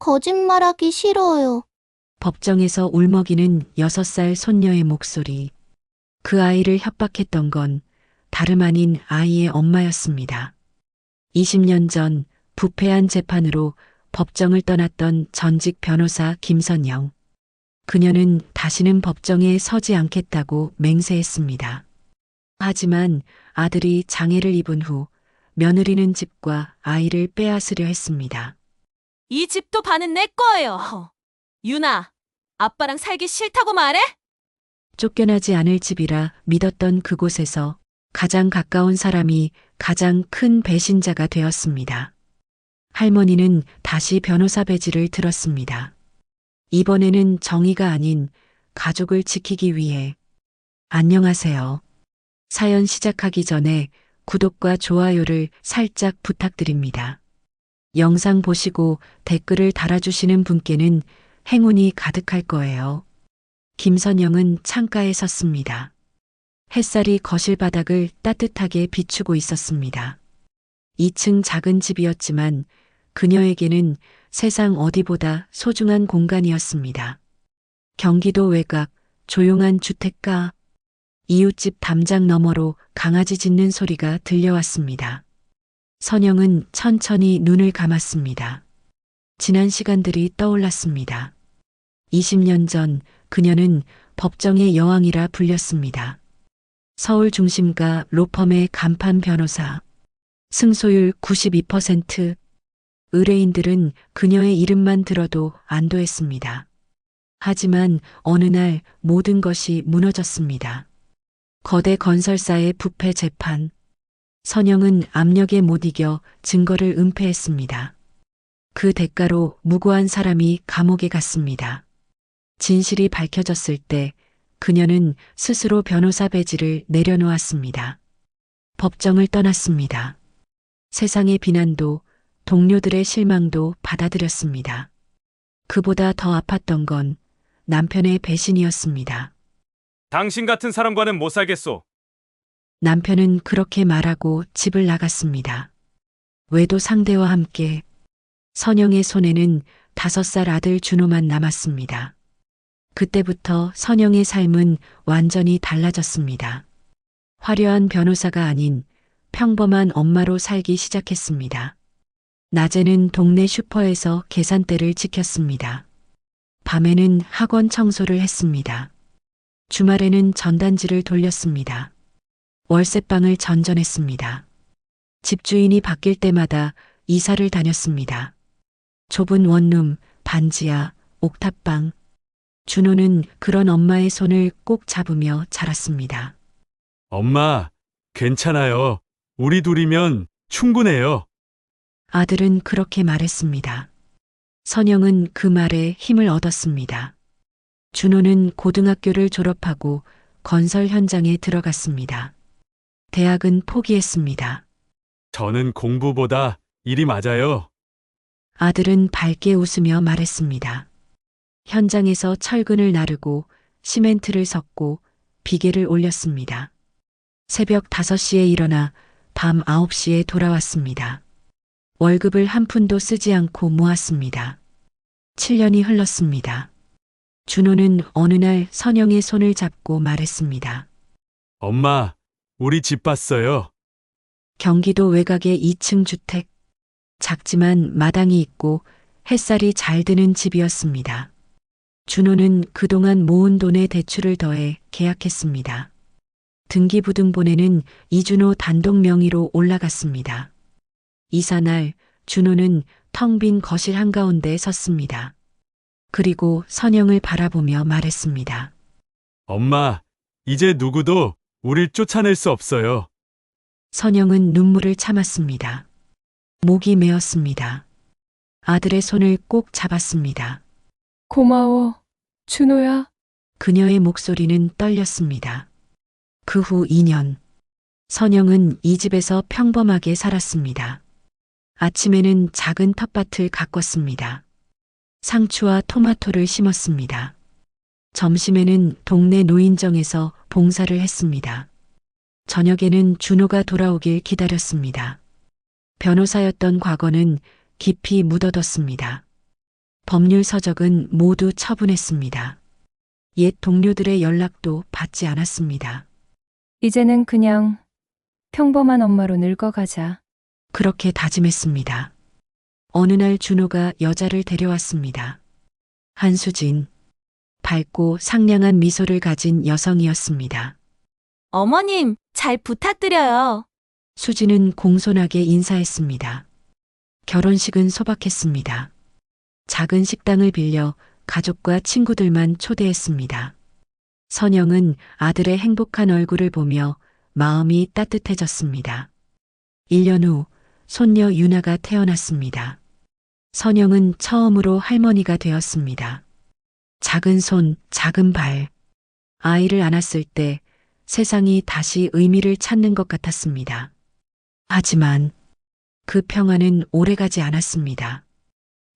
거짓말하기 싫어요. 법정에서 울먹이는 6살 손녀의 목소리. 그 아이를 협박했던 건 다름 아닌 아이의 엄마였습니다. 20년 전 부패한 재판으로 법정을 떠났던 전직 변호사 김선영. 그녀는 다시는 법정에 서지 않겠다고 맹세했습니다. 하지만 아들이 장애를 입은 후 며느리는 집과 아이를 빼앗으려 했습니다. 이 집도 반은 내 거예요. 유나, 아빠랑 살기 싫다고 말해? 쫓겨나지 않을 집이라 믿었던 그곳에서 가장 가까운 사람이 가장 큰 배신자가 되었습니다. 할머니는 다시 변호사 배지를 들었습니다. 이번에는 정의가 아닌 가족을 지키기 위해. 안녕하세요. 사연 시작하기 전에 구독과 좋아요를 살짝 부탁드립니다. 영상 보시고 댓글을 달아주시는 분께는 행운이 가득할 거예요. 김선영은 창가에 섰습니다. 햇살이 거실 바닥을 따뜻하게 비추고 있었습니다. 2층 작은 집이었지만 그녀에게는 세상 어디보다 소중한 공간이었습니다. 경기도 외곽, 조용한 주택가, 이웃집 담장 너머로 강아지 짖는 소리가 들려왔습니다. 선영은 천천히 눈을 감았습니다. 지난 시간들이 떠올랐습니다. 20년 전 그녀는 법정의 여왕이라 불렸습니다. 서울 중심가 로펌의 간판 변호사. 승소율 92%. 의뢰인들은 그녀의 이름만 들어도 안도했습니다. 하지만 어느 날 모든 것이 무너졌습니다. 거대 건설사의 부패 재판. 선영은 압력에 못 이겨 증거를 은폐했습니다. 그 대가로 무고한 사람이 감옥에 갔습니다. 진실이 밝혀졌을 때 그녀는 스스로 변호사 배지를 내려놓았습니다. 법정을 떠났습니다. 세상의 비난도 동료들의 실망도 받아들였습니다. 그보다 더 아팠던 건 남편의 배신이었습니다. 당신 같은 사람과는 못 살겠소. 남편은 그렇게 말하고 집을 나갔습니다. 외도 상대와 함께. 선영의 손에는 5살 아들 준호만 남았습니다. 그때부터 선영의 삶은 완전히 달라졌습니다. 화려한 변호사가 아닌 평범한 엄마로 살기 시작했습니다. 낮에는 동네 슈퍼에서 계산대를 지켰습니다. 밤에는 학원 청소를 했습니다. 주말에는 전단지를 돌렸습니다. 월세방을 전전했습니다. 집주인이 바뀔 때마다 이사를 다녔습니다. 좁은 원룸, 반지하, 옥탑방. 준호는 그런 엄마의 손을 꼭 잡으며 자랐습니다. 엄마, 괜찮아요. 우리 둘이면 충분해요. 아들은 그렇게 말했습니다. 선영은 그 말에 힘을 얻었습니다. 준호는 고등학교를 졸업하고 건설 현장에 들어갔습니다. 대학은 포기했습니다. 저는 공부보다 일이 맞아요. 아들은 밝게 웃으며 말했습니다. 현장에서 철근을 나르고 시멘트를 섞고 비계를 올렸습니다. 새벽 5시에 일어나 밤 9시에 돌아왔습니다. 월급을 한 푼도 쓰지 않고 모았습니다. 7년이 흘렀습니다. 준호는 어느 날 선영의 손을 잡고 말했습니다. 엄마, 우리 집 봤어요. 경기도 외곽의 2층 주택. 작지만 마당이 있고 햇살이 잘 드는 집이었습니다. 준호는 그동안 모은 돈에 대출을 더해 계약했습니다. 등기부등본에는 이준호 단독 명의로 올라갔습니다. 이사날 준호는 텅 빈 거실 한가운데 섰습니다. 그리고 선영을 바라보며 말했습니다. 엄마, 이제 누구도 우릴 쫓아낼 수 없어요. 선영은 눈물을 참았습니다. 목이 메었습니다. 아들의 손을 꼭 잡았습니다. 고마워, 준호야. 그녀의 목소리는 떨렸습니다. 그 후 2년. 선영은 이 집에서 평범하게 살았습니다. 아침에는 작은 텃밭을 가꿨습니다. 상추와 토마토를 심었습니다. 점심에는 동네 노인정에서 봉사를 했습니다. 저녁에는 준호가 돌아오길 기다렸습니다. 변호사였던 과거는 깊이 묻어뒀습니다. 법률 서적은 모두 처분했습니다. 옛 동료들의 연락도 받지 않았습니다. 이제는 그냥 평범한 엄마로 늙어가자. 그렇게 다짐했습니다. 어느 날 준호가 여자를 데려왔습니다. 한수진. 밝고 상냥한 미소를 가진 여성이었습니다. 어머님, 잘 부탁드려요. 수진은 공손하게 인사했습니다. 결혼식은 소박했습니다. 작은 식당을 빌려 가족과 친구들만 초대했습니다. 선영은 아들의 행복한 얼굴을 보며 마음이 따뜻해졌습니다. 1년 후 손녀 유나가 태어났습니다. 선영은 처음으로 할머니가 되었습니다. 작은 손, 작은 발. 아이를 안았을 때 세상이 다시 의미를 찾는 것 같았습니다. 하지만 그 평화는 오래가지 않았습니다.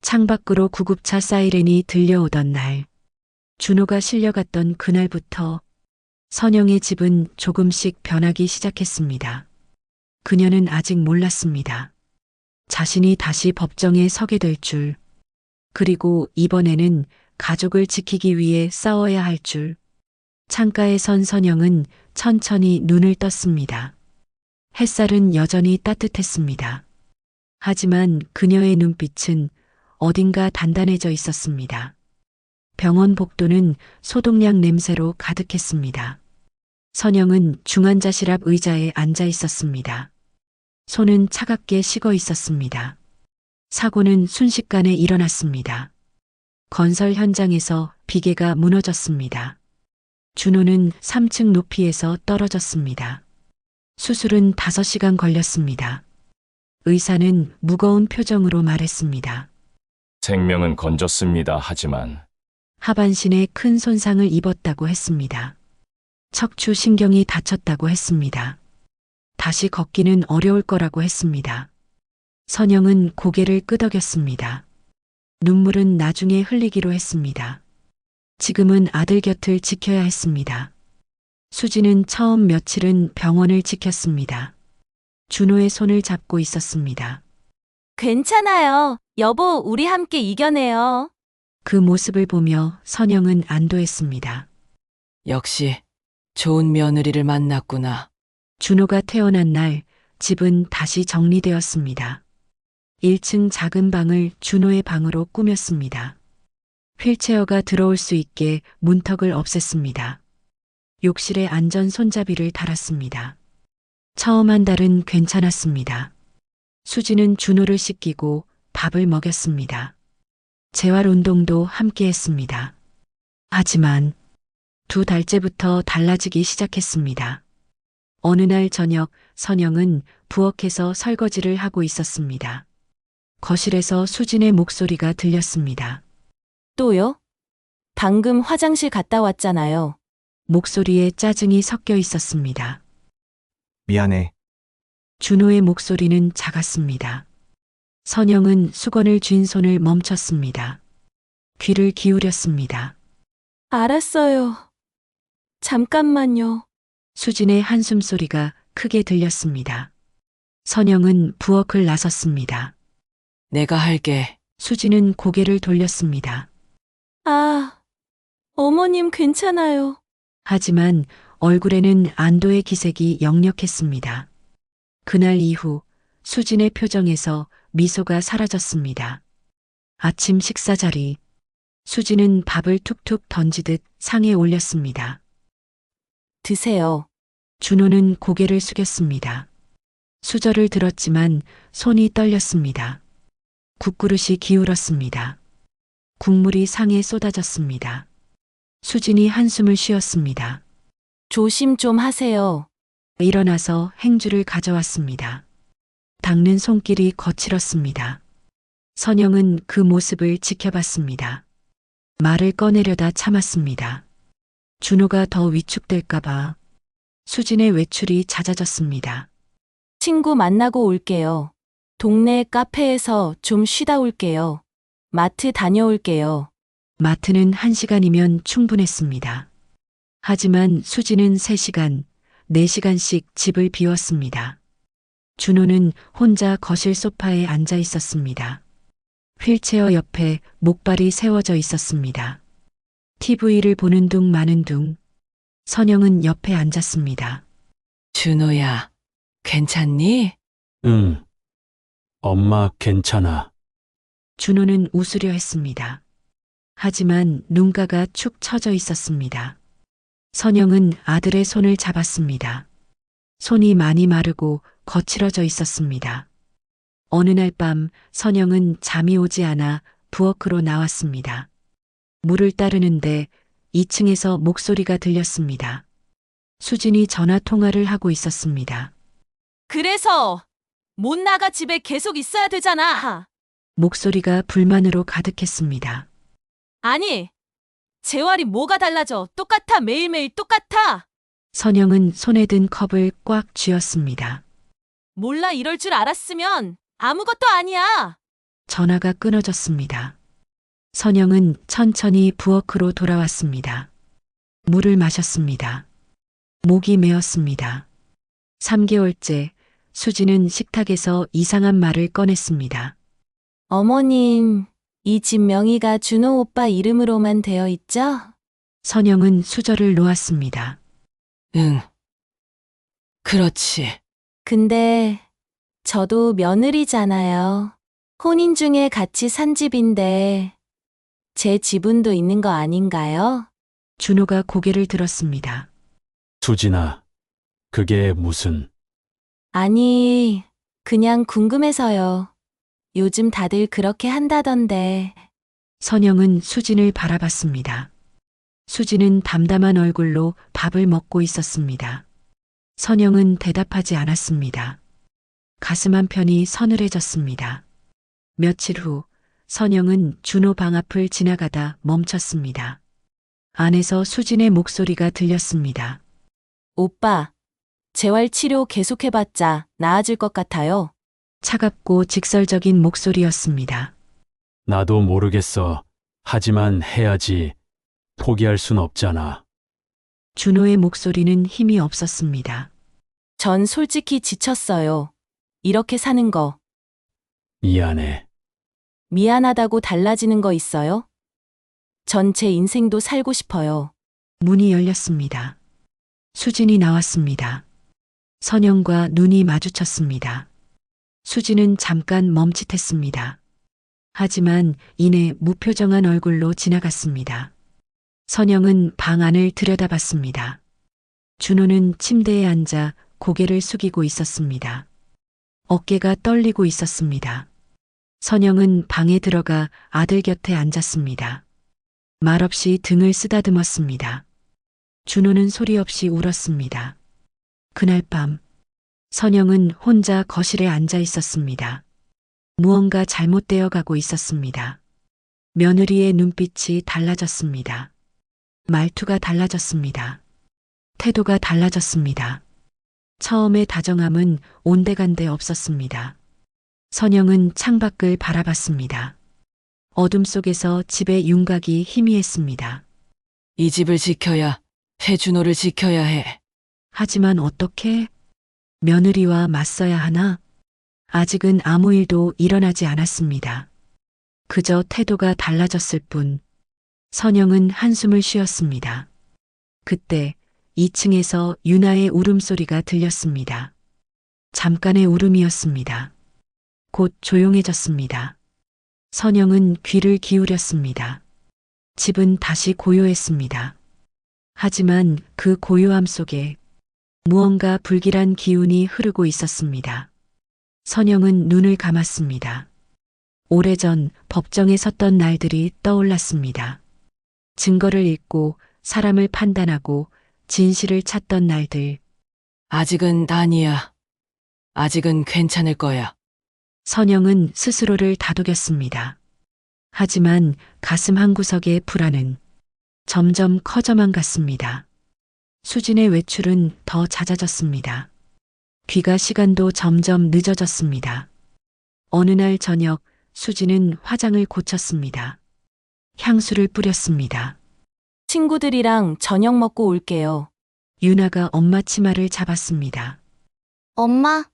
창밖으로 구급차 사이렌이 들려오던 날, 준호가 실려갔던 그날부터 선영의 집은 조금씩 변하기 시작했습니다. 그녀는 아직 몰랐습니다. 자신이 다시 법정에 서게 될 줄, 그리고 이번에는 가족을 지키기 위해 싸워야 할 줄. 창가에 선 선영은 천천히 눈을 떴습니다. 햇살은 여전히 따뜻했습니다. 하지만 그녀의 눈빛은 어딘가 단단해져 있었습니다. 병원 복도는 소독약 냄새로 가득했습니다. 선영은 중환자실 앞 의자에 앉아 있었습니다. 손은 차갑게 식어 있었습니다. 사고는 순식간에 일어났습니다. 건설 현장에서 비계가 무너졌습니다. 준호는 3층 높이에서 떨어졌습니다. 수술은 5시간 걸렸습니다. 의사는 무거운 표정으로 말했습니다. 생명은 건졌습니다. 하지만 하반신에 큰 손상을 입었다고 했습니다. 척추 신경이 다쳤다고 했습니다. 다시 걷기는 어려울 거라고 했습니다. 선영은 고개를 끄덕였습니다. 눈물은 나중에 흘리기로 했습니다. 지금은 아들 곁을 지켜야 했습니다. 수지는 처음 며칠은 병원을 지켰습니다. 준호의 손을 잡고 있었습니다. 괜찮아요. 여보, 우리 함께 이겨내요. 그 모습을 보며 선영은 안도했습니다. 역시 좋은 며느리를 만났구나. 준호가 태어난 날 집은 다시 정리되었습니다. 1층 작은 방을 준호의 방으로 꾸몄습니다. 휠체어가 들어올 수 있게 문턱을 없앴습니다. 욕실에 안전 손잡이를 달았습니다. 처음 한 달은 괜찮았습니다. 수지는 준호를 씻기고 밥을 먹였습니다. 재활 운동도 함께 했습니다. 하지만 2달째부터 달라지기 시작했습니다. 어느 날 저녁 선영은 부엌에서 설거지를 하고 있었습니다. 거실에서 수진의 목소리가 들렸습니다. 또요? 방금 화장실 갔다 왔잖아요. 목소리에 짜증이 섞여 있었습니다. 미안해. 준호의 목소리는 작았습니다. 선영은 수건을 쥔 손을 멈췄습니다. 귀를 기울였습니다. 알았어요. 잠깐만요. 수진의 한숨 소리가 크게 들렸습니다. 선영은 부엌을 나섰습니다. 내가 할게. 수진은 고개를 돌렸습니다. 아, 어머님 괜찮아요. 하지만 얼굴에는 안도의 기색이 역력했습니다. 그날 이후 수진의 표정에서 미소가 사라졌습니다. 아침 식사 자리. 수진은 밥을 툭툭 던지듯 상에 올렸습니다. 드세요. 준호는 고개를 숙였습니다. 수저를 들었지만 손이 떨렸습니다. 국그릇이 기울었습니다. 국물이 상에 쏟아졌습니다. 수진이 한숨을 쉬었습니다. 조심 좀 하세요. 일어나서 행주를 가져왔습니다. 닦는 손길이 거칠었습니다. 선영은 그 모습을 지켜봤습니다. 말을 꺼내려다 참았습니다. 준호가 더 위축될까봐 수진의 외출이 잦아졌습니다. 친구 만나고 올게요. 동네 카페에서 좀 쉬다 올게요. 마트 다녀올게요. 마트는 1시간이면 충분했습니다. 하지만 수지는 3시간, 4시간씩 집을 비웠습니다. 준호는 혼자 거실 소파에 앉아 있었습니다. 휠체어 옆에 목발이 세워져 있었습니다. TV를 보는 둥 마는 둥 선영은 옆에 앉았습니다. 준호야, 괜찮니? 응. 엄마 괜찮아. 준호는 웃으려 했습니다. 하지만 눈가가 축 처져 있었습니다. 선영은 아들의 손을 잡았습니다. 손이 많이 마르고 거칠어져 있었습니다. 어느 날 밤 선영은 잠이 오지 않아 부엌으로 나왔습니다. 물을 따르는데 2층에서 목소리가 들렸습니다. 수진이 전화 통화를 하고 있었습니다. 그래서 못 나가 집에 계속 있어야 되잖아. 목소리가 불만으로 가득했습니다. 아니, 재활이 뭐가 달라져? 똑같아. 매일매일 똑같아. 선영은 손에 든 컵을 꽉 쥐었습니다. 몰라, 이럴 줄 알았으면 아무것도 아니야. 전화가 끊어졌습니다. 선영은 천천히 부엌으로 돌아왔습니다. 물을 마셨습니다. 목이 메었습니다. 3개월째 수지는 식탁에서 이상한 말을 꺼냈습니다. 어머님, 이 집 명의가 준호 오빠 이름으로만 되어 있죠? 선영은 수저를 놓았습니다. 응. 그렇지. 근데 저도 며느리잖아요. 혼인 중에 같이 산 집인데 제 지분도 있는 거 아닌가요? 준호가 고개를 들었습니다. 수진아, 그게 무슨... 아니, 그냥 궁금해서요. 요즘 다들 그렇게 한다던데. 선영은 수진을 바라봤습니다. 수진은 담담한 얼굴로 밥을 먹고 있었습니다. 선영은 대답하지 않았습니다. 가슴 한편이 서늘해졌습니다. 며칠 후 선영은 준호 방 앞을 지나가다 멈췄습니다. 안에서 수진의 목소리가 들렸습니다. 오빠, 재활치료 계속해봤자 나아질 것 같아요. 차갑고 직설적인 목소리였습니다. 나도 모르겠어. 하지만 해야지. 포기할 순 없잖아. 준호의 목소리는 힘이 없었습니다. 전 솔직히 지쳤어요. 이렇게 사는 거. 미안해. 미안하다고 달라지는 거 있어요? 전 제 인생도 살고 싶어요. 문이 열렸습니다. 수진이 나왔습니다. 선영과 눈이 마주쳤습니다. 수진은 잠깐 멈칫했습니다. 하지만 이내 무표정한 얼굴로 지나갔습니다. 선영은 방 안을 들여다봤습니다. 준호는 침대에 앉아 고개를 숙이고 있었습니다. 어깨가 떨리고 있었습니다. 선영은 방에 들어가 아들 곁에 앉았습니다. 말없이 등을 쓰다듬었습니다. 준호는 소리 없이 울었습니다. 그날 밤 선영은 혼자 거실에 앉아 있었습니다. 무언가 잘못되어 가고 있었습니다. 며느리의 눈빛이 달라졌습니다. 말투가 달라졌습니다. 태도가 달라졌습니다. 처음의 다정함은 온데간데 없었습니다. 선영은 창밖을 바라봤습니다. 어둠 속에서 집의 윤곽이 희미했습니다. 이 집을 지켜야 해. 준호를 지켜야 해. 하지만 어떻게? 며느리와 맞서야 하나? 아직은 아무 일도 일어나지 않았습니다. 그저 태도가 달라졌을 뿐. 선영은 한숨을 쉬었습니다. 그때 2층에서 유나의 울음소리가 들렸습니다. 잠깐의 울음이었습니다. 곧 조용해졌습니다. 선영은 귀를 기울였습니다. 집은 다시 고요했습니다. 하지만 그 고요함 속에 무언가 불길한 기운이 흐르고 있었습니다. 선영은 눈을 감았습니다. 오래전 법정에 섰던 날들이 떠올랐습니다. 증거를 읽고 사람을 판단하고 진실을 찾던 날들. 아직은 아니야. 아직은 괜찮을 거야. 선영은 스스로를 다독였습니다. 하지만 가슴 한구석의 불안은 점점 커져만 갔습니다. 수진의 외출은 더 잦아졌습니다. 귀가 시간도 점점 늦어졌습니다. 어느 날 저녁 수진은 화장을 고쳤습니다. 향수를 뿌렸습니다. 친구들이랑 저녁 먹고 올게요. 유나가 엄마 치마를 잡았습니다. 엄마,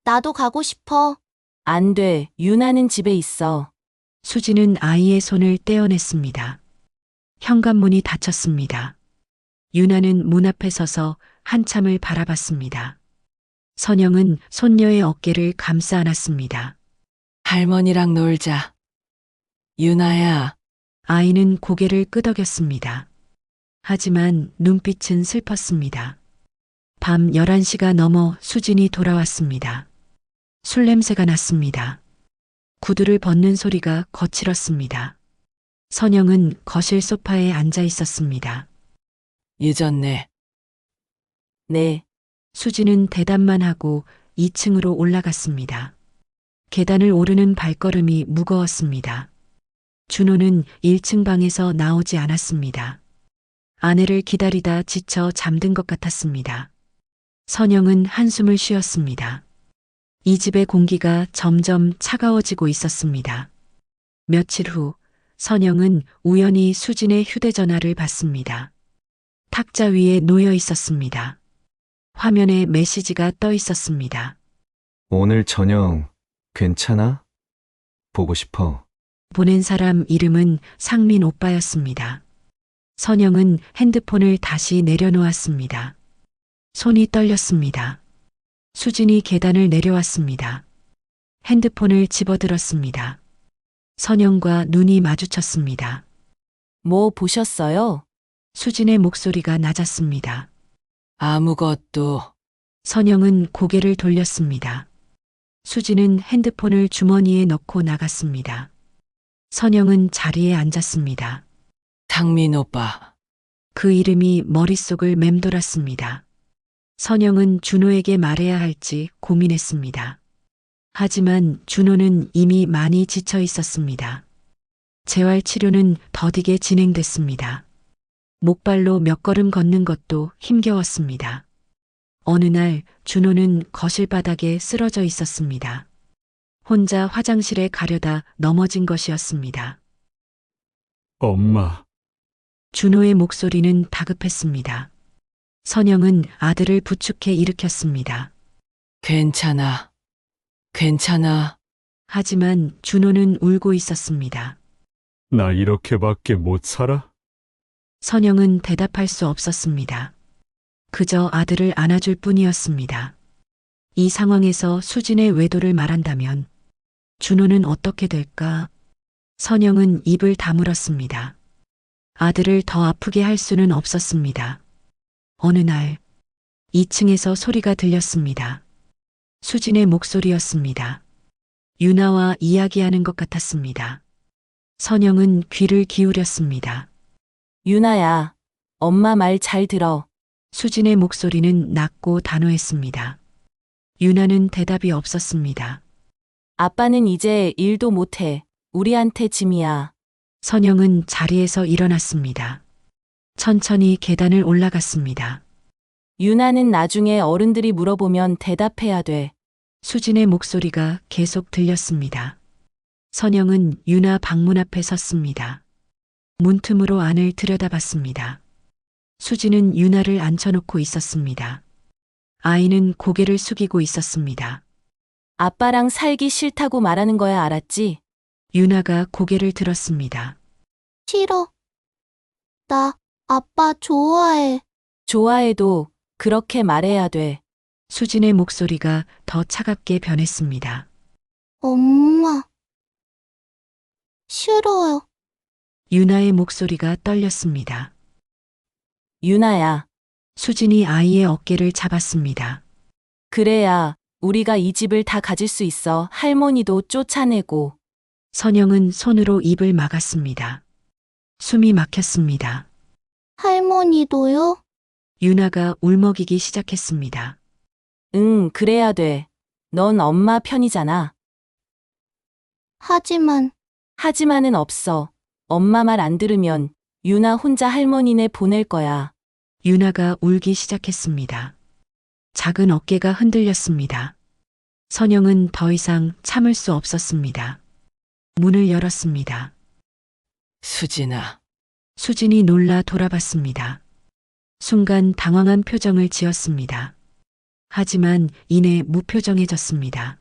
나도 가고 싶어. 안 돼. 유나는 집에 있어. 수진은 아이의 손을 떼어냈습니다. 현관문이 닫혔습니다. 유나는 문 앞에 서서 한참을 바라봤습니다. 선영은 손녀의 어깨를 감싸 안았습니다. 할머니랑 놀자. 유나야, 아이는 고개를 끄덕였습니다. 하지만 눈빛은 슬펐습니다. 밤 11시가 넘어 수진이 돌아왔습니다. 술 냄새가 났습니다. 구두를 벗는 소리가 거칠었습니다. 선영은 거실 소파에 앉아 있었습니다. 늦었네. 네. 수진은 대답만 하고 2층으로 올라갔습니다. 계단을 오르는 발걸음이 무거웠습니다. 준호는 1층 방에서 나오지 않았습니다. 아내를 기다리다 지쳐 잠든 것 같았습니다. 선영은 한숨을 쉬었습니다. 이 집의 공기가 점점 차가워지고 있었습니다. 며칠 후 선영은 우연히 수진의 휴대전화를 받습니다. 탁자 위에 놓여 있었습니다. 화면에 메시지가 떠 있었습니다. 오늘 저녁 괜찮아? 보고 싶어. 보낸 사람 이름은 상민 오빠였습니다. 선영은 핸드폰을 다시 내려놓았습니다. 손이 떨렸습니다. 수진이 계단을 내려왔습니다. 핸드폰을 집어들었습니다. 선영과 눈이 마주쳤습니다. 뭐 보셨어요? 수진의 목소리가 낮았습니다. 아무것도. 선영은 고개를 돌렸습니다. 수진은 핸드폰을 주머니에 넣고 나갔습니다. 선영은 자리에 앉았습니다. 상민 오빠. 그 이름이 머릿속을 맴돌았습니다. 선영은 준호에게 말해야 할지 고민했습니다. 하지만 준호는 이미 많이 지쳐 있었습니다. 재활 치료는 더디게 진행됐습니다. 목발로 몇 걸음 걷는 것도 힘겨웠습니다. 어느 날 준호는 거실 바닥에 쓰러져 있었습니다. 혼자 화장실에 가려다 넘어진 것이었습니다. 엄마, 준호의 목소리는 다급했습니다. 선영은 아들을 부축해 일으켰습니다. 괜찮아. 괜찮아. 하지만 준호는 울고 있었습니다. 나 이렇게밖에 못 살아? 선영은 대답할 수 없었습니다. 그저 아들을 안아줄 뿐이었습니다. 이 상황에서 수진의 외도를 말한다면 준호는 어떻게 될까? 선영은 입을 다물었습니다. 아들을 더 아프게 할 수는 없었습니다. 어느 날 2층에서 소리가 들렸습니다. 수진의 목소리였습니다. 유나와 이야기하는 것 같았습니다. 선영은 귀를 기울였습니다. 유나야, 엄마 말 잘 들어. 수진의 목소리는 낮고 단호했습니다. 유나는 대답이 없었습니다. 아빠는 이제 일도 못해. 우리한테 짐이야. 선영은 자리에서 일어났습니다. 천천히 계단을 올라갔습니다. 유나는 나중에 어른들이 물어보면 대답해야 돼. 수진의 목소리가 계속 들렸습니다. 선영은 유나 방문 앞에 섰습니다. 문틈으로 안을 들여다봤습니다. 수진은 유나를 앉혀놓고 있었습니다. 아이는 고개를 숙이고 있었습니다. 아빠랑 살기 싫다고 말하는 거야, 알았지? 유나가 고개를 들었습니다. 싫어. 나 아빠 좋아해. 좋아해도 그렇게 말해야 돼. 수진의 목소리가 더 차갑게 변했습니다. 엄마. 싫어요. 유나의 목소리가 떨렸습니다. 유나야, 수진이 아이의 어깨를 잡았습니다. 그래야 우리가 이 집을 다 가질 수 있어. 할머니도 쫓아내고. 선영은 손으로 입을 막았습니다. 숨이 막혔습니다. 할머니도요? 유나가 울먹이기 시작했습니다. 응, 그래야 돼. 넌 엄마 편이잖아. 하지만은 없어. 엄마 말 안 들으면 유나 혼자 할머니네 보낼 거야. 유나가 울기 시작했습니다. 작은 어깨가 흔들렸습니다. 선영은 더 이상 참을 수 없었습니다. 문을 열었습니다. 수진아. 수진이 놀라 돌아봤습니다. 순간 당황한 표정을 지었습니다. 하지만 이내 무표정해졌습니다.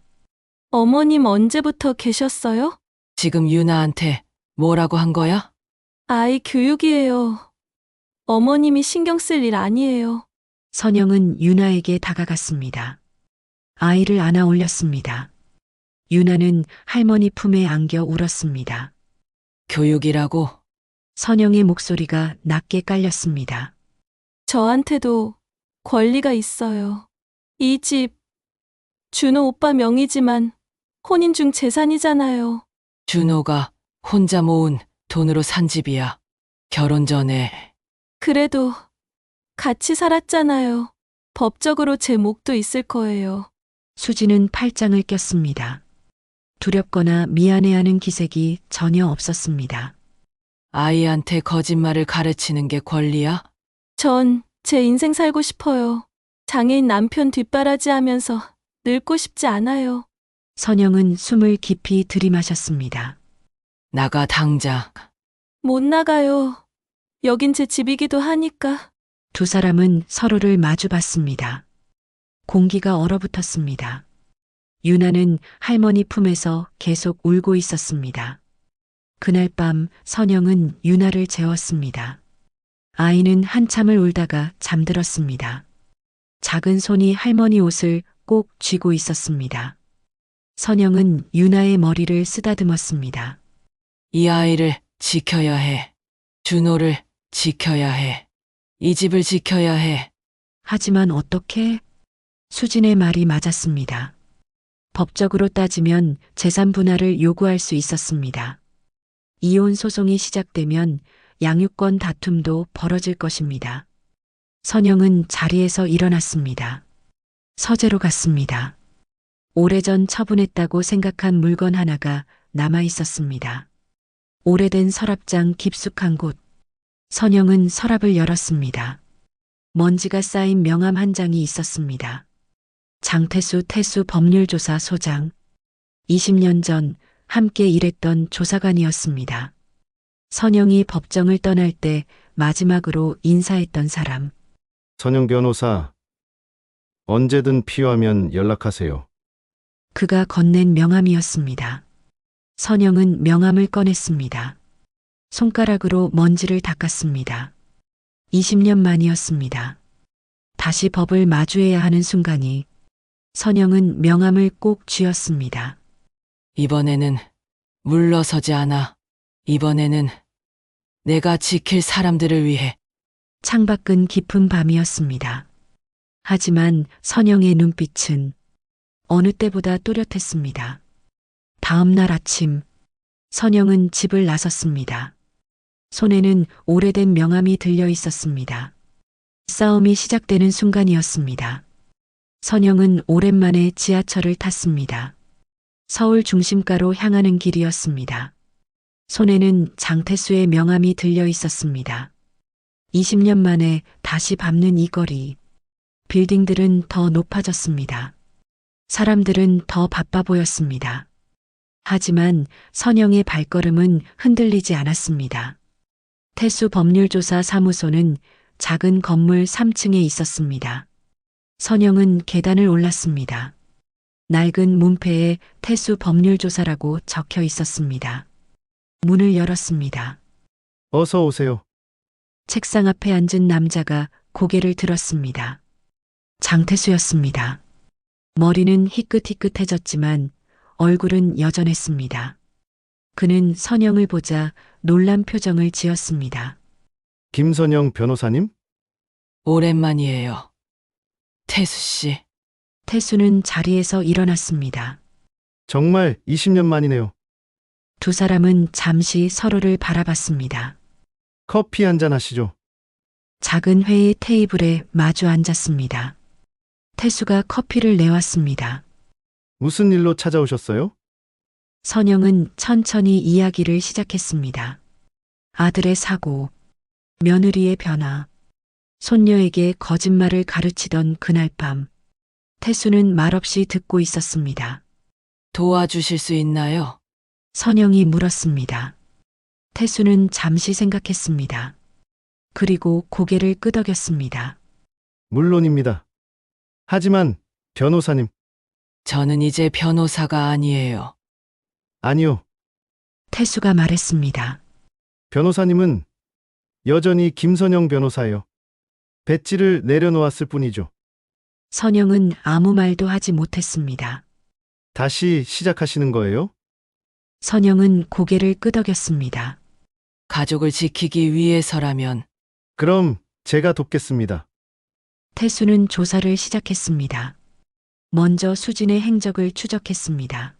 어머님 언제부터 계셨어요? 지금 유나한테 뭐라고 한 거야? 아이 교육이에요. 어머님이 신경 쓸 일 아니에요. 선영은 유나에게 다가갔습니다. 아이를 안아 올렸습니다. 유나는 할머니 품에 안겨 울었습니다. 교육이라고? 선영의 목소리가 낮게 깔렸습니다. 저한테도 권리가 있어요. 이 집, 준호 오빠 명의지만 혼인중 재산이잖아요. 준호가 혼자 모은 돈으로 산 집이야. 결혼 전에. 그래도 같이 살았잖아요. 법적으로 제 몫도 있을 거예요. 수지는 팔짱을 꼈습니다. 두렵거나 미안해하는 기색이 전혀 없었습니다. 아이한테 거짓말을 가르치는 게 권리야? 전 제 인생 살고 싶어요. 장애인 남편 뒷바라지 하면서 늙고 싶지 않아요. 선영은 숨을 깊이 들이마셨습니다. 나가 당장. 못 나가요. 여긴 제 집이기도 하니까. 두 사람은 서로를 마주봤습니다. 공기가 얼어붙었습니다. 유나는 할머니 품에서 계속 울고 있었습니다. 그날 밤 선영은 유나를 재웠습니다. 아이는 한참을 울다가 잠들었습니다. 작은 손이 할머니 옷을 꼭 쥐고 있었습니다. 선영은 유나의 머리를 쓰다듬었습니다. 이 아이를 지켜야 해. 준호를 지켜야 해. 이 집을 지켜야 해. 하지만 어떻게? 수진의 말이 맞았습니다. 법적으로 따지면 재산 분할을 요구할 수 있었습니다. 이혼 소송이 시작되면 양육권 다툼도 벌어질 것입니다. 선영은 자리에서 일어났습니다. 서재로 갔습니다. 오래전 처분했다고 생각한 물건 하나가 남아 있었습니다. 오래된 서랍장 깊숙한 곳. 선영은 서랍을 열었습니다. 먼지가 쌓인 명함 한 장이 있었습니다. 장태수 태수 법률조사 소장. 20년 전 함께 일했던 조사관이었습니다. 선영이 법정을 떠날 때 마지막으로 인사했던 사람. 선영 변호사, 언제든 필요하면 연락하세요. 그가 건넨 명함이었습니다. 선영은 명함을 꺼냈습니다. 손가락으로 먼지를 닦았습니다. 20년 만이었습니다. 다시 법을 마주해야 하는 순간이 선영은 명함을 꼭 쥐었습니다. 이번에는 물러서지 않아. 이번에는 내가 지킬 사람들을 위해. 창밖은 깊은 밤이었습니다. 하지만 선영의 눈빛은 어느 때보다 또렷했습니다. 다음 날 아침, 선영은 집을 나섰습니다. 손에는 오래된 명함이 들려 있었습니다. 싸움이 시작되는 순간이었습니다. 선영은 오랜만에 지하철을 탔습니다. 서울 중심가로 향하는 길이었습니다. 손에는 장태수의 명함이 들려 있었습니다. 20년 만에 다시 밟는 이 거리. 빌딩들은 더 높아졌습니다. 사람들은 더 바빠 보였습니다. 하지만 선영의 발걸음은 흔들리지 않았습니다. 태수 법률조사 사무소는 작은 건물 3층에 있었습니다. 선영은 계단을 올랐습니다. 낡은 문패에 태수 법률조사라고 적혀 있었습니다. 문을 열었습니다. 어서 오세요. 책상 앞에 앉은 남자가 고개를 들었습니다. 장태수였습니다. 머리는 희끗희끗해졌지만 얼굴은 여전했습니다. 그는 선영을 보자 놀란 표정을 지었습니다. 김선영 변호사님? 오랜만이에요. 태수 씨. 태수는 자리에서 일어났습니다. 정말 20년 만이네요. 두 사람은 잠시 서로를 바라봤습니다. 커피 한잔 하시죠. 작은 회의 테이블에 마주 앉았습니다. 태수가 커피를 내왔습니다. 무슨 일로 찾아오셨어요? 선영은 천천히 이야기를 시작했습니다. 아들의 사고, 며느리의 변화, 손녀에게 거짓말을 가르치던 그날 밤. 태수는 말없이 듣고 있었습니다. 도와주실 수 있나요? 선영이 물었습니다. 태수는 잠시 생각했습니다. 그리고 고개를 끄덕였습니다. 물론입니다. 하지만 변호사님, 저는 이제 변호사가 아니에요. 아니요. 태수가 말했습니다. 변호사님은 여전히 김선영 변호사예요. 배지를 내려놓았을 뿐이죠. 선영은 아무 말도 하지 못했습니다. 다시 시작하시는 거예요? 선영은 고개를 끄덕였습니다. 가족을 지키기 위해서라면 그럼 제가 돕겠습니다. 태수는 조사를 시작했습니다. 먼저 수진의 행적을 추적했습니다.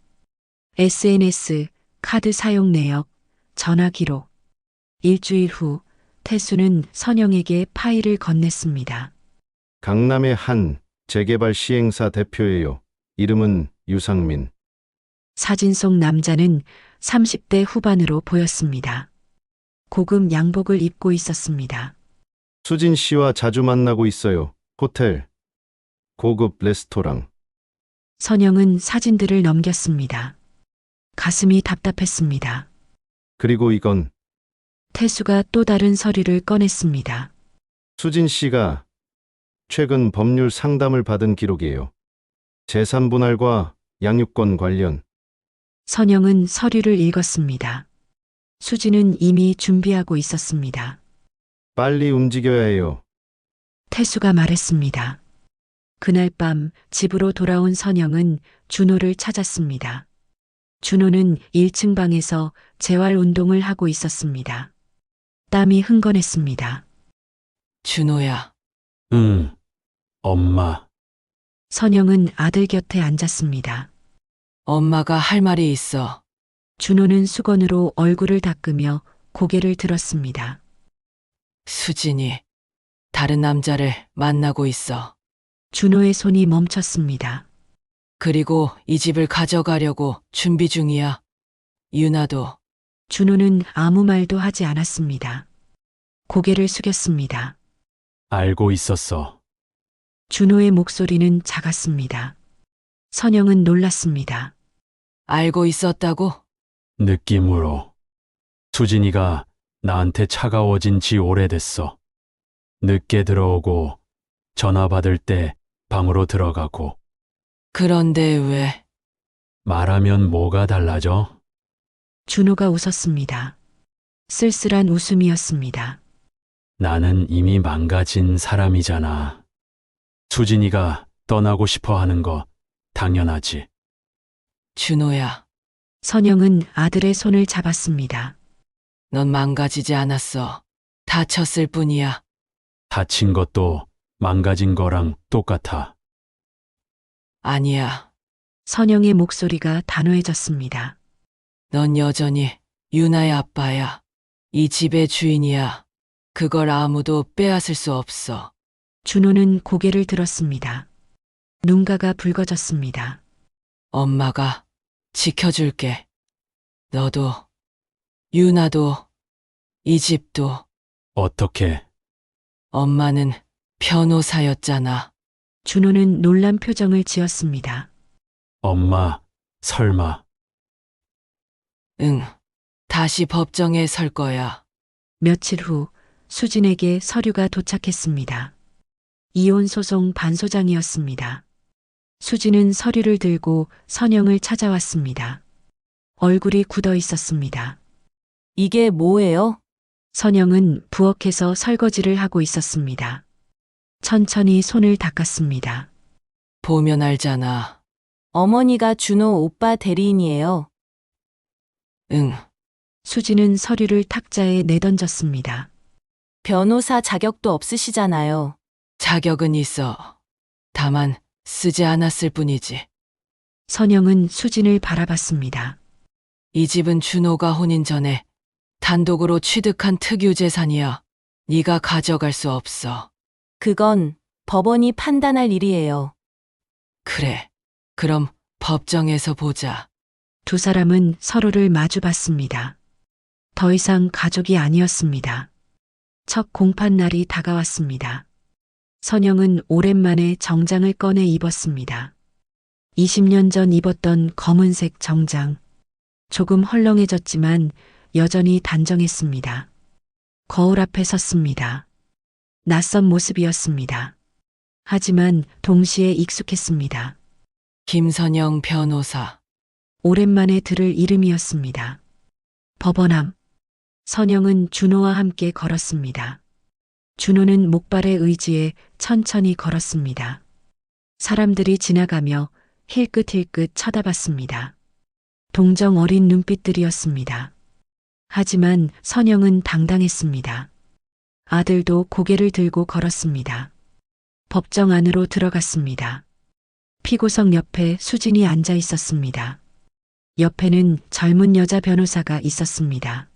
SNS, 카드 사용 내역, 전화 기록. 일주일 후 태수는 선영에게 파일을 건넸습니다. 강남의 한 재개발 시행사 대표예요. 이름은 유상민. 사진 속 남자는 30대 후반으로 보였습니다. 고급 양복을 입고 있었습니다. 수진 씨와 자주 만나고 있어요. 호텔, 고급 레스토랑. 선영은 사진들을 넘겼습니다. 가슴이 답답했습니다. 그리고 이건 태수가 또 다른 서류를 꺼냈습니다. 수진 씨가 최근 법률 상담을 받은 기록이에요. 재산 분할과 양육권 관련. 선영은 서류를 읽었습니다. 수지는 이미 준비하고 있었습니다. 빨리 움직여야 해요. 태수가 말했습니다. 그날 밤 집으로 돌아온 선영은 준호를 찾았습니다. 준호는 1층 방에서 재활 운동을 하고 있었습니다. 땀이 흥건했습니다. 준호야, 응, 엄마. 선영은 아들 곁에 앉았습니다. 엄마가 할 말이 있어. 준호는 수건으로 얼굴을 닦으며 고개를 들었습니다. 수진이 다른 남자를 만나고 있어. 준호의 손이 멈췄습니다. 그리고 이 집을 가져가려고 준비 중이야. 유나도. 준호는 아무 말도 하지 않았습니다. 고개를 숙였습니다. 알고 있었어. 준호의 목소리는 작았습니다. 선영은 놀랐습니다. 알고 있었다고? 느낌으로. 수진이가 나한테 차가워진 지 오래됐어. 늦게 들어오고 전화 받을 때 방으로 들어가고. 그런데 왜? 말하면 뭐가 달라져? 준호가 웃었습니다. 쓸쓸한 웃음이었습니다. 나는 이미 망가진 사람이잖아. 수진이가 떠나고 싶어 하는 거 당연하지. 준호야, 선영은 아들의 손을 잡았습니다. 넌 망가지지 않았어. 다쳤을 뿐이야. 다친 것도 망가진 거랑 똑같아. 아니야. 선영의 목소리가 단호해졌습니다. 넌 여전히 유나의 아빠야. 이 집의 주인이야. 그걸 아무도 빼앗을 수 없어. 준호는 고개를 들었습니다. 눈가가 붉어졌습니다. 엄마가 지켜줄게. 너도, 유나도, 이 집도. 어떻게? 엄마는 변호사였잖아. 준호는 놀란 표정을 지었습니다. 엄마, 설마. 응. 다시 법정에 설 거야. 며칠 후 수진에게 서류가 도착했습니다. 이혼 소송 반소장이었습니다. 수진은 서류를 들고 선영을 찾아왔습니다. 얼굴이 굳어 있었습니다. 이게 뭐예요? 선영은 부엌에서 설거지를 하고 있었습니다. 천천히 손을 닦았습니다. 보면 알잖아. 어머니가 준호 오빠 대리인이에요. 응. 수진은 서류를 탁자에 내던졌습니다. 변호사 자격도 없으시잖아요. 자격은 있어. 다만 쓰지 않았을 뿐이지. 선영은 수진을 바라봤습니다. 이 집은 준호가 혼인 전에 단독으로 취득한 특유 재산이야. 네가 가져갈 수 없어. 그건 법원이 판단할 일이에요. 그래. 그럼 법정에서 보자. 두 사람은 서로를 마주봤습니다. 더 이상 가족이 아니었습니다. 첫 공판 날이 다가왔습니다. 선영은 오랜만에 정장을 꺼내 입었습니다. 20년 전 입었던 검은색 정장. 조금 헐렁해졌지만 여전히 단정했습니다. 거울 앞에 섰습니다. 낯선 모습이었습니다. 하지만 동시에 익숙했습니다. 김선영 변호사. 오랜만에 들을 이름이었습니다. 법원 앞. 선영은 준호와 함께 걸었습니다. 준호는 목발의 의지에 천천히 걸었습니다. 사람들이 지나가며 힐끗힐끗 쳐다봤습니다. 동정 어린 눈빛들이었습니다. 하지만 선영은 당당했습니다. 아들도 고개를 들고 걸었습니다. 법정 안으로 들어갔습니다. 피고석 옆에 수진이 앉아 있었습니다. 옆에는 젊은 여자 변호사가 있었습니다.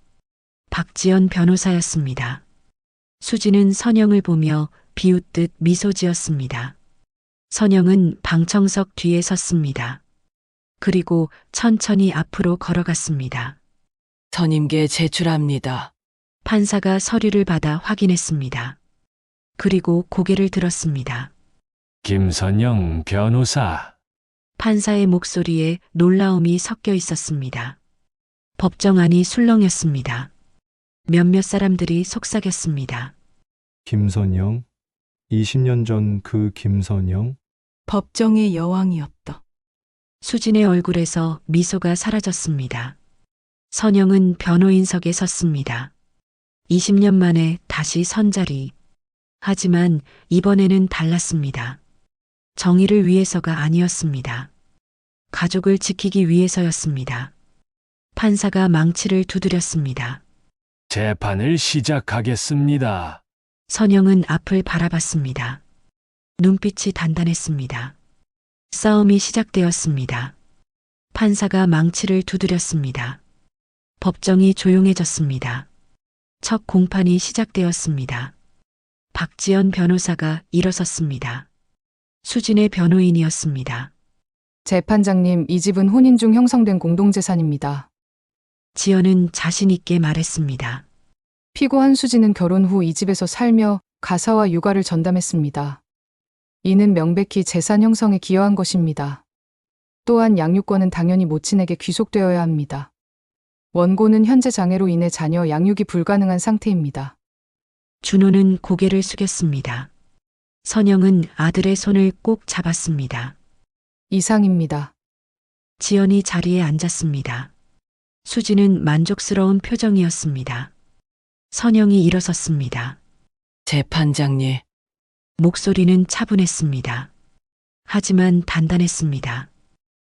박지연 변호사였습니다. 수진은 선영을 보며 비웃듯 미소 지었습니다. 선영은 방청석 뒤에 섰습니다. 그리고 천천히 앞으로 걸어갔습니다. 선임께 제출합니다. 판사가 서류를 받아 확인했습니다. 그리고 고개를 들었습니다. 김선영 변호사. 판사의 목소리에 놀라움이 섞여 있었습니다. 법정 안이 술렁였습니다. 몇몇 사람들이 속삭였습니다. 김선영? 20년 전 그 김선영? 법정의 여왕이었다. 수진의 얼굴에서 미소가 사라졌습니다. 선영은 변호인석에 섰습니다. 20년 만에 다시 선자리. 하지만 이번에는 달랐습니다. 정의를 위해서가 아니었습니다. 가족을 지키기 위해서였습니다. 판사가 망치를 두드렸습니다. 재판을 시작하겠습니다. 선영은 앞을 바라봤습니다. 눈빛이 단단했습니다. 싸움이 시작되었습니다. 판사가 망치를 두드렸습니다. 법정이 조용해졌습니다. 첫 공판이 시작되었습니다. 박지연 변호사가 일어섰습니다. 수진의 변호인이었습니다. 재판장님, 이 집은 혼인 중 형성된 공동재산입니다. 지연은 자신 있게 말했습니다. 피고 한수진은 결혼 후 이 집에서 살며 가사와 육아를 전담했습니다. 이는 명백히 재산 형성에 기여한 것입니다. 또한 양육권은 당연히 모친에게 귀속되어야 합니다. 원고는 현재 장애로 인해 자녀 양육이 불가능한 상태입니다. 준호는 고개를 숙였습니다. 선영은 아들의 손을 꼭 잡았습니다. 이상입니다. 지연이 자리에 앉았습니다. 수진은 만족스러운 표정이었습니다. 선영이 일어섰습니다. 재판장님, 목소리는 차분했습니다. 하지만 단단했습니다.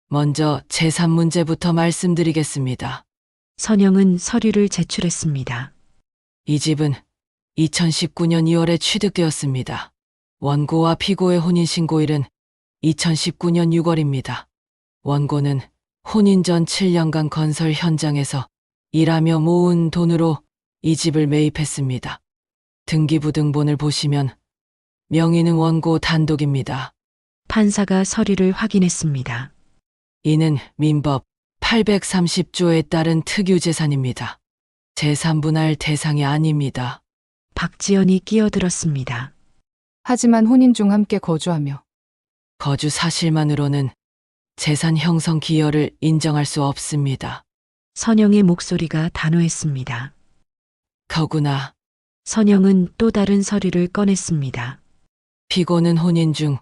먼저 재산 문제부터 말씀드리겠습니다. 선영은 서류를 제출했습니다. 이 집은 2019년 2월에 취득되었습니다. 원고와 피고의 혼인신고일은 2019년 6월입니다. 원고는 혼인 전 7년간 건설 현장에서 일하며 모은 돈으로 이 집을 매입했습니다. 등기부등본을 보시면 명의는 원고 단독입니다. 판사가 서류를 확인했습니다. 이는 민법 830조에 따른 특유재산입니다. 재산분할 대상이 아닙니다. 박지연이 끼어들었습니다. 하지만 혼인 중 함께 거주하며 거주 사실만으로는 재산 형성 기여를 인정할 수 없습니다. 선영의 목소리가 단호했습니다. 더구나 선영은 또 다른 서류를 꺼냈습니다. 피고는 혼인 중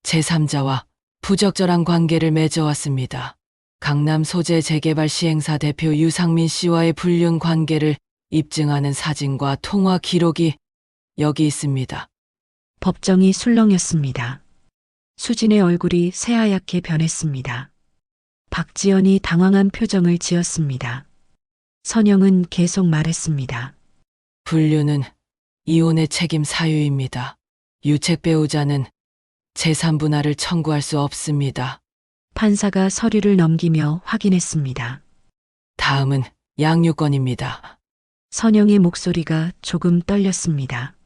제3자와 부적절한 관계를 맺어왔습니다. 강남 소재 재개발 시행사 대표 유상민 씨와의 불륜 관계를 입증하는 사진과 통화 기록이 여기 있습니다. 법정이 술렁였습니다. 수진의 얼굴이 새하얗게 변했습니다. 박지연이 당황한 표정을 지었습니다. 선영은 계속 말했습니다. 불륜은 이혼의 책임 사유입니다. 유책 배우자는 재산 분할을 청구할 수 없습니다. 판사가 서류를 넘기며 확인했습니다. 다음은 양육권입니다. 선영의 목소리가 조금 떨렸습니다.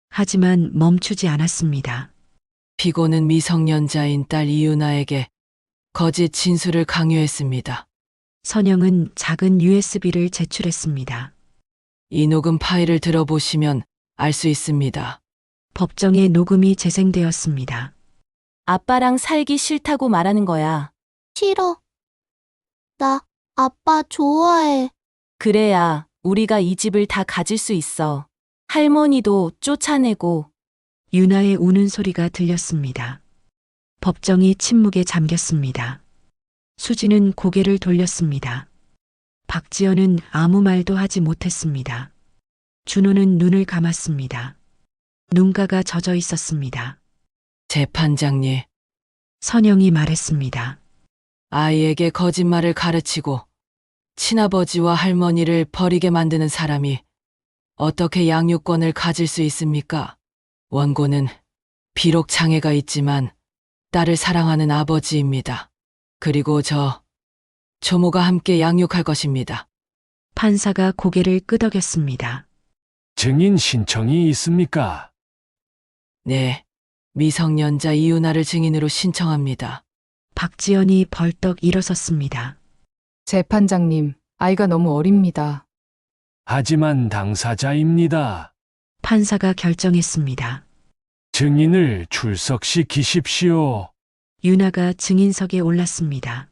하지만 멈추지 않았습니다. 피고는 미성년자인 딸 이유나에게 거짓 진술을 강요했습니다. 선영은 작은 USB를 제출했습니다. 이 녹음 파일을 들어보시면 알 수 있습니다. 법정에 녹음이 재생되었습니다. 아빠랑 살기 싫다고 말하는 거야. 싫어. 나 아빠 좋아해. 그래야 우리가 이 집을 다 가질 수 있어. 할머니도 쫓아내고. 유나의 우는 소리가 들렸습니다. 법정이 침묵에 잠겼습니다. 수지는 고개를 돌렸습니다. 박지연은 아무 말도 하지 못했습니다. 준호는 눈을 감았습니다. 눈가가 젖어 있었습니다. 재판장님, 선영이 말했습니다. 아이에게 거짓말을 가르치고 친아버지와 할머니를 버리게 만드는 사람이 어떻게 양육권을 가질 수 있습니까? 원고는 비록 장애가 있지만 딸을 사랑하는 아버지입니다. 그리고 조모가 함께 양육할 것입니다. 판사가 고개를 끄덕였습니다. 증인 신청이 있습니까? 네, 미성년자 이윤아를 증인으로 신청합니다. 박지연이 벌떡 일어섰습니다. 재판장님, 아이가 너무 어립니다. 하지만 당사자입니다. 판사가 결정했습니다. 증인을 출석시키십시오. 윤아가 증인석에 올랐습니다.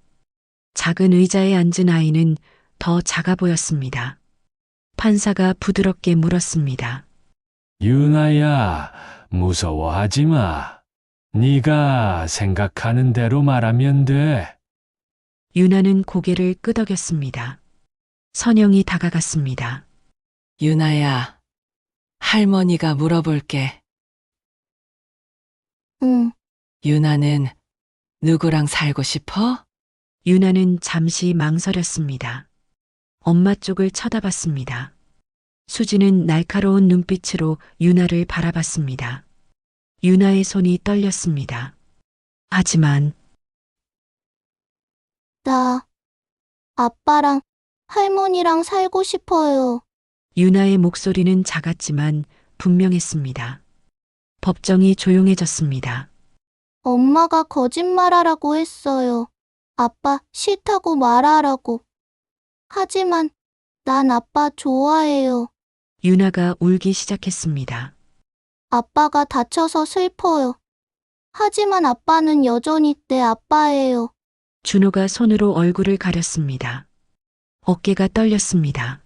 작은 의자에 앉은 아이는 더 작아 보였습니다. 판사가 부드럽게 물었습니다. 윤아야, 무서워하지 마. 네가 생각하는 대로 말하면 돼. 윤아는 고개를 끄덕였습니다. 선영이 다가갔습니다. 윤아야, 할머니가 물어볼게. 응, 윤아는 누구랑 살고 싶어? 윤아는 잠시 망설였습니다. 엄마 쪽을 쳐다봤습니다. 수지는 날카로운 눈빛으로 윤아를 바라봤습니다. 윤아의 손이 떨렸습니다. 하지만 나 아빠랑 할머니랑 살고 싶어요. 윤아의 목소리는 작았지만 분명했습니다. 법정이 조용해졌습니다. 엄마가 거짓말하라고 했어요. 아빠 싫다고 말하라고. 하지만 난 아빠 좋아해요. 윤아가 울기 시작했습니다. 아빠가 다쳐서 슬퍼요. 하지만 아빠는 여전히 내 아빠예요. 준호가 손으로 얼굴을 가렸습니다. 어깨가 떨렸습니다.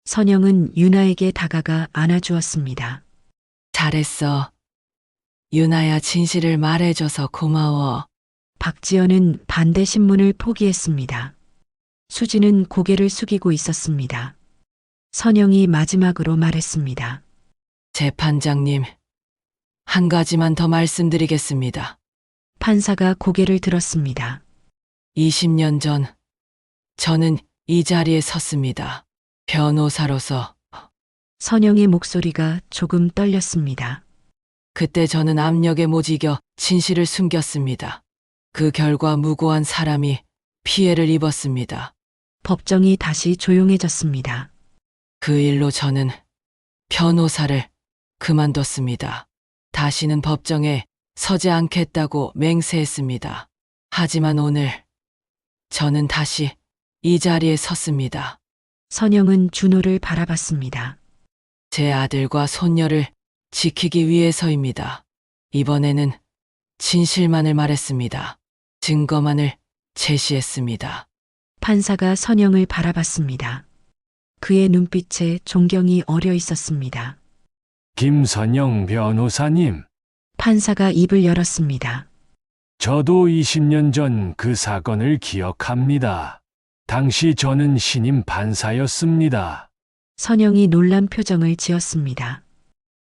선영은 윤아에게 다가가 안아주었습니다. 잘했어. 윤아야, 진실을 말해줘서 고마워. 박지연은 반대 신문을 포기했습니다. 수지는 고개를 숙이고 있었습니다. 선영이 마지막으로 말했습니다. 재판장님, 한 가지만 더 말씀드리겠습니다. 판사가 고개를 들었습니다. 20년 전, 저는 이 자리에 섰습니다. 변호사로서. 선영의 목소리가 조금 떨렸습니다. 그때 저는 압력에 못 이겨 진실을 숨겼습니다. 그 결과 무고한 사람이 피해를 입었습니다. 법정이 다시 조용해졌습니다. 그 일로 저는 변호사를 그만뒀습니다. 다시는 법정에 서지 않겠다고 맹세했습니다. 하지만 오늘 저는 다시 이 자리에 섰습니다. 선영은 준호를 바라봤습니다. 제 아들과 손녀를 지키기 위해서입니다. 이번에는 진실만을 말했습니다. 증거만을 제시했습니다. 판사가 선영을 바라봤습니다. 그의 눈빛에 존경이 어려 있었습니다. 김선영 변호사님, 판사가 입을 열었습니다. 저도 20년 전 그 사건을 기억합니다. 당시 저는 신임 판사였습니다. 선영이 놀란 표정을 지었습니다.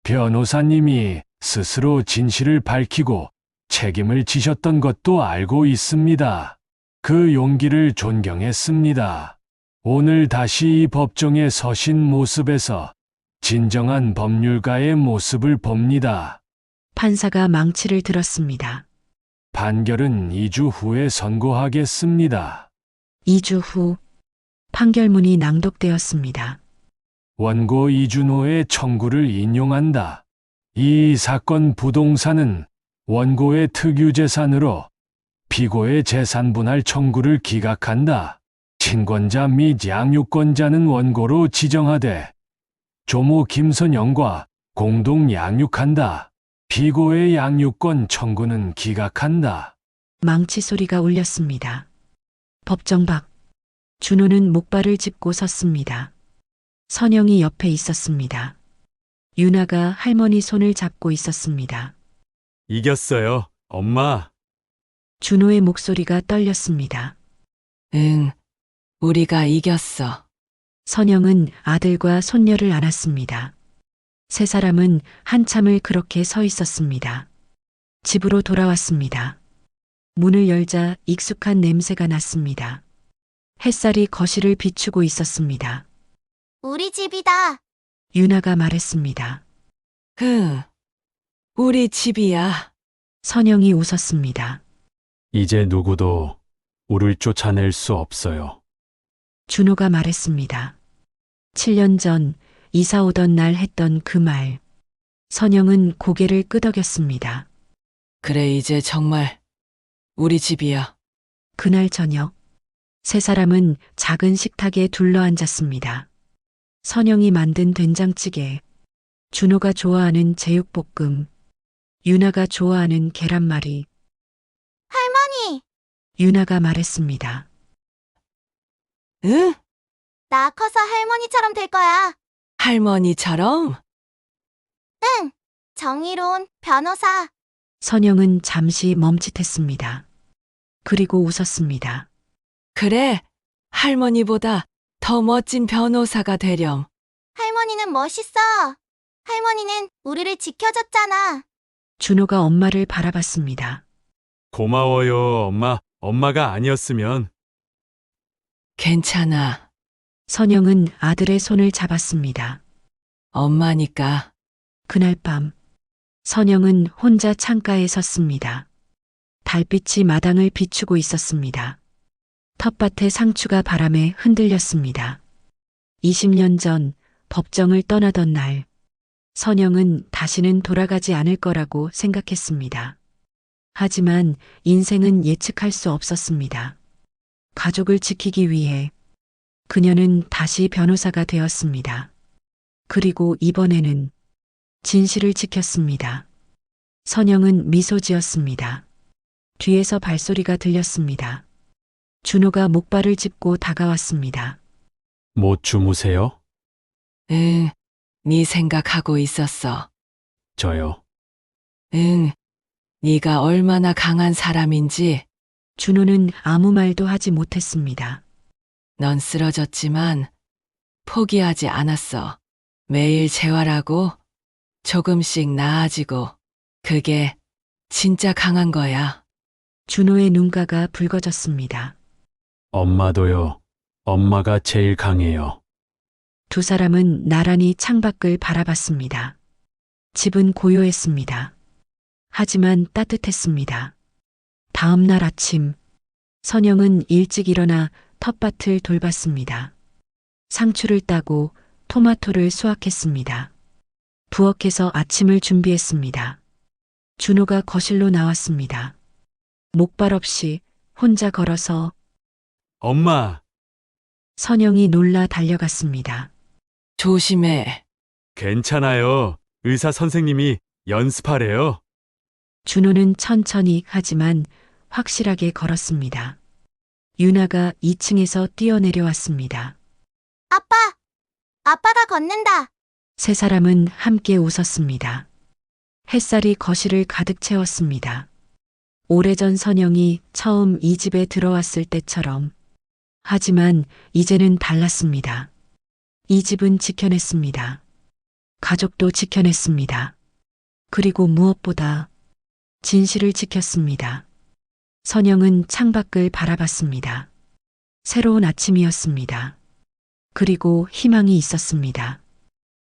변호사님이 스스로 진실을 밝히고 책임을 지셨던 것도 알고 있습니다. 그 용기를 존경했습니다. 오늘 다시 이 법정에 서신 모습에서 진정한 법률가의 모습을 봅니다. 판사가 망치를 들었습니다. 판결은 2주 후에 선고하겠습니다. 2주 후 판결문이 낭독되었습니다. 원고 이준호의 청구를 인용한다. 이 사건 부동산은 원고의 특유재산으로 피고의 재산 분할 청구를 기각한다. 친권자 및 양육권자는 원고로 지정하되 조모 김선영과 공동 양육한다. 피고의 양육권 청구는 기각한다. 망치 소리가 울렸습니다. 법정 밖 준호는 목발을 짚고 섰습니다. 선영이 옆에 있었습니다. 윤아가 할머니 손을 잡고 있었습니다. 이겼어요, 엄마. 준호의 목소리가 떨렸습니다. 응, 우리가 이겼어. 선영은 아들과 손녀를 안았습니다. 세 사람은 한참을 그렇게 서 있었습니다. 집으로 돌아왔습니다. 문을 열자 익숙한 냄새가 났습니다. 햇살이 거실을 비추고 있었습니다. 우리 집이다. 유나가 말했습니다. 우리 집이야. 선영이 웃었습니다. 이제 누구도 우릴 쫓아낼 수 없어요. 준호가 말했습니다. 7년 전 이사 오던 날 했던 그 말. 선영은 고개를 끄덕였습니다. 그래, 이제 정말 우리 집이야. 그날 저녁, 세 사람은 작은 식탁에 둘러앉았습니다. 선영이 만든 된장찌개, 준호가 좋아하는 제육볶음, 유나가 좋아하는 계란말이. 할머니, 유나가 말했습니다. 응? 나 커서 할머니처럼 될 거야. 할머니처럼? 응, 정의로운 변호사. 선영은 잠시 멈칫했습니다. 그리고 웃었습니다. 그래, 할머니보다 더 멋진 변호사가 되렴. 할머니는 멋있어. 할머니는 우리를 지켜줬잖아. 준호가 엄마를 바라봤습니다. 고마워요, 엄마. 엄마가 아니었으면. 괜찮아. 선영은 아들의 손을 잡았습니다. 엄마니까. 그날 밤, 선영은 혼자 창가에 섰습니다. 달빛이 마당을 비추고 있었습니다. 텃밭의 상추가 바람에 흔들렸습니다. 20년 전 법정을 떠나던 날, 선영은 다시는 돌아가지 않을 거라고 생각했습니다. 하지만 인생은 예측할 수 없었습니다. 가족을 지키기 위해 그녀는 다시 변호사가 되었습니다. 그리고 이번에는 진실을 지켰습니다. 선영은 미소 지었습니다. 뒤에서 발소리가 들렸습니다. 준호가 목발을 짚고 다가왔습니다. 못 주무세요? 응, 네 생각하고 있었어. 저요. 응, 네가 얼마나 강한 사람인지. 준호는 아무 말도 하지 못했습니다. 넌 쓰러졌지만 포기하지 않았어. 매일 재활하고 조금씩 나아지고. 그게 진짜 강한 거야. 준호의 눈가가 붉어졌습니다. 엄마도요. 엄마가 제일 강해요. 두 사람은 나란히 창밖을 바라봤습니다. 집은 고요했습니다. 하지만 따뜻했습니다. 다음 날 아침, 선영은 일찍 일어나 텃밭을 돌봤습니다. 상추를 따고 토마토를 수확했습니다. 부엌에서 아침을 준비했습니다. 준호가 거실로 나왔습니다. 목발 없이 혼자 걸어서 엄마, 선영이 놀라 달려갔습니다. 조심해. 괜찮아요. 의사 선생님이 연습하래요. 준호는 천천히 하지만 확실하게 걸었습니다. 유나가 2층에서 뛰어내려왔습니다. 아빠가 걷는다. 세 사람은 함께 웃었습니다. 햇살이 거실을 가득 채웠습니다. 오래전 선영이 처음 이 집에 들어왔을 때처럼. 하지만 이제는 달랐습니다. 이 집은 지켜냈습니다. 가족도 지켜냈습니다. 그리고 무엇보다 진실을 지켰습니다. 선영은 창밖을 바라봤습니다. 새로운 아침이었습니다. 그리고 희망이 있었습니다.